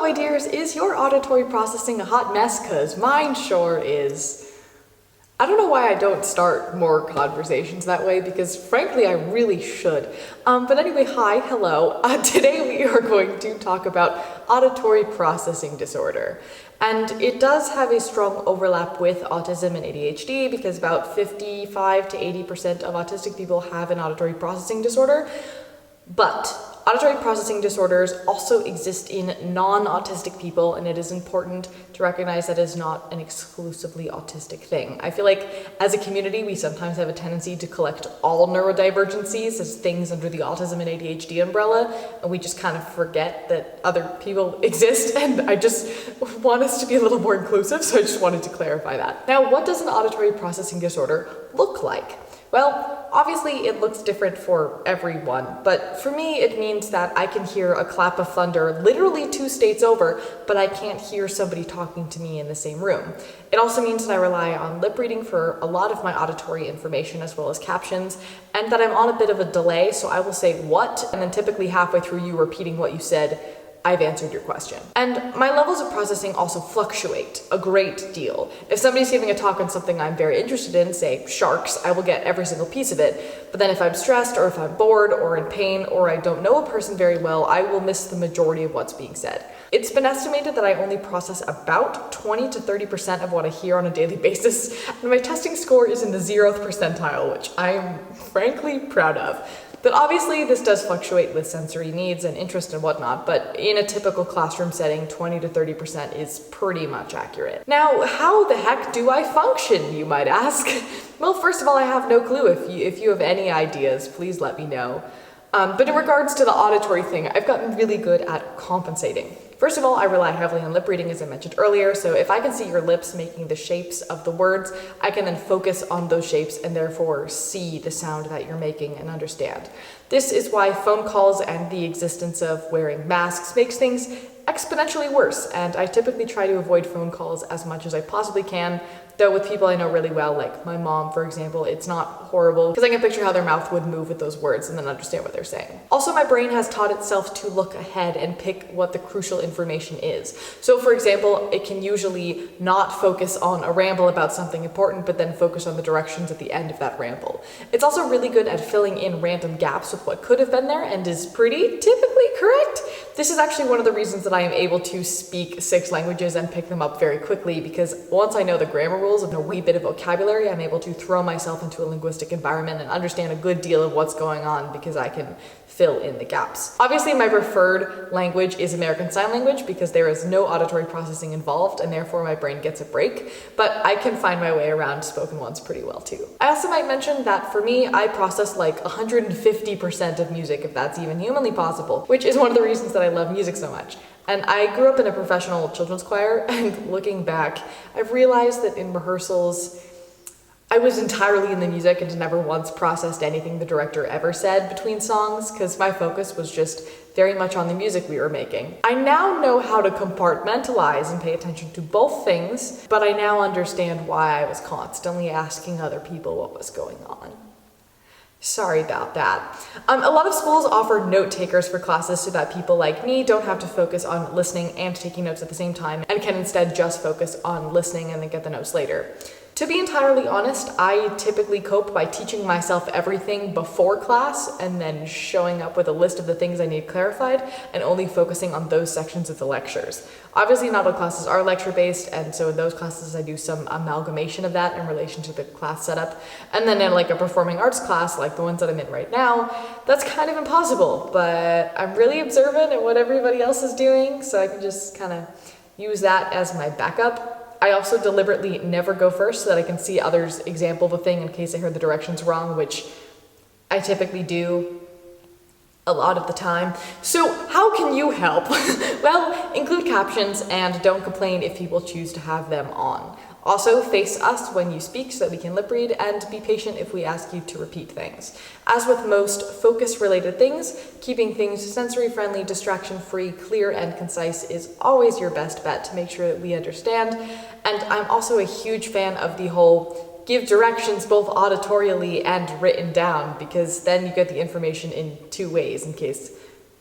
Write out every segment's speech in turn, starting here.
my dears, is your auditory processing a hot mess? Cause mine sure is. I don't know why I don't start more conversations that way, because frankly I really should. But anyway, hi, hello. Today we are going to talk about auditory processing disorder. And it does have a strong overlap with autism and ADHD, because about 55 to 80% of autistic people have an auditory processing disorder. But auditory processing disorders also exist in non-autistic people, and it is important to recognize that it is not an exclusively autistic thing. I feel like as a community, we sometimes have a tendency to collect all neurodivergencies as things under the autism and ADHD umbrella, and we just kind of forget that other people exist, and I just want us to be a little more inclusive, so I just wanted to clarify that. Now, what does an auditory processing disorder look like? Well, obviously it looks different for everyone, but for me it means that I can hear a clap of thunder literally 2 states over, but I can't hear somebody talking to me in the same room. It also means that I rely on lip reading for a lot of my auditory information as well as captions, and that I'm on a bit of a delay, so I will say what, and then typically halfway through you repeating what you said, I've answered your question. And my levels of processing also fluctuate a great deal. If somebody's giving a talk on something I'm very interested in, say sharks, I will get every single piece of it. But then if I'm stressed, or if I'm bored, or in pain, or I don't know a person very well, I will miss the majority of what's being said. It's been estimated that I only process about 20 to 30% of what I hear on a daily basis, and my testing score is in the 0th percentile, which I am frankly proud of. But obviously this does fluctuate with sensory needs and interest and whatnot, but in a typical classroom setting, 20 to 30% is pretty much accurate. Now, how the heck do I function, you might ask? Well, first of all, I have no clue. If you have any ideas, please let me know. But in regards to the auditory thing, I've gotten really good at compensating. First of all, I rely heavily on lip reading, as I mentioned earlier, so if I can see your lips making the shapes of the words, I can then focus on those shapes and therefore see the sound that you're making and understand. This is why phone calls and the existence of wearing masks makes things exponentially worse, and I typically try to avoid phone calls as much as I possibly can, though with people I know really well, like my mom, for example, it's not horrible, because I can picture how their mouth would move with those words and then understand what they're saying. Also, my brain has taught itself to look ahead and pick what the crucial information is. So for example, it can usually not focus on a ramble about something important, but then focus on the directions at the end of that ramble. It's also really good at filling in random gaps with what could have been there and is pretty typically correct. This is actually one of the reasons that I am able to speak 6 languages and pick them up very quickly, because once I know the grammar rules and a wee bit of vocabulary, I'm able to throw myself into a linguistic environment and understand a good deal of what's going on because I can fill in the gaps. Obviously, my preferred language is American Sign Language because there is no auditory processing involved and therefore my brain gets a break, but I can find my way around spoken ones pretty well too. I also might mention that for me, I process like 150% of music, if that's even humanly possible, which is one of the reasons that I love music so much. And I grew up in a professional children's choir, and looking back, I've realized that in rehearsals, I was entirely in the music and never once processed anything the director ever said between songs, because my focus was just very much on the music we were making. I now know how to compartmentalize and pay attention to both things, but I now understand why I was constantly asking other people what was going on. Sorry about that. A lot of schools offer note takers for classes so that people like me don't have to focus on listening and taking notes at the same time and can instead just focus on listening and then get the notes later. To be entirely honest, I typically cope by teaching myself everything before class and then showing up with a list of the things I need clarified and only focusing on those sections of the lectures. Obviously, not all classes are lecture-based, and so in those classes I do some amalgamation of that in relation to the class setup. And then in like a performing arts class, like the ones that I'm in right now, that's kind of impossible, but I'm really observant at what everybody else is doing, so I can just kind of use that as my backup. I also deliberately never go first so that I can see others' example of a thing in case I heard the directions wrong, which I typically do a lot of the time. So how can you help? Well, include captions and don't complain if people choose to have them on. Also, face us when you speak so that we can lip read, and be patient if we ask you to repeat things. As with most focus-related things, keeping things sensory-friendly, distraction-free, clear, and concise is always your best bet to make sure that we understand. And I'm also a huge fan of the whole give directions both auditorially and written down, because then you get the information in 2 ways in case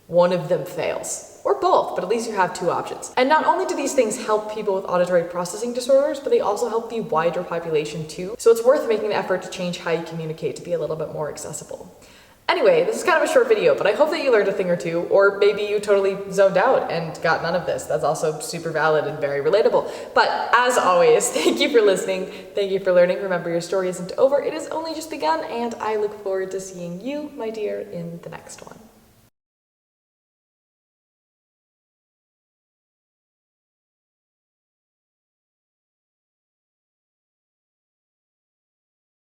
one of them fails. or both, but at least you have two options. And not only do these things help people with auditory processing disorders, but they also help the wider population too. So it's worth making the effort to change how you communicate to be a little bit more accessible. Anyway, this is kind of a short video, but I hope that you learned a thing or two, or maybe you totally zoned out and got none of this. That's also super valid and very relatable. But as always, thank you for listening. Thank you for learning. Remember, your story isn't over. It has only just begun, and I look forward to seeing you, my dear, in the next one.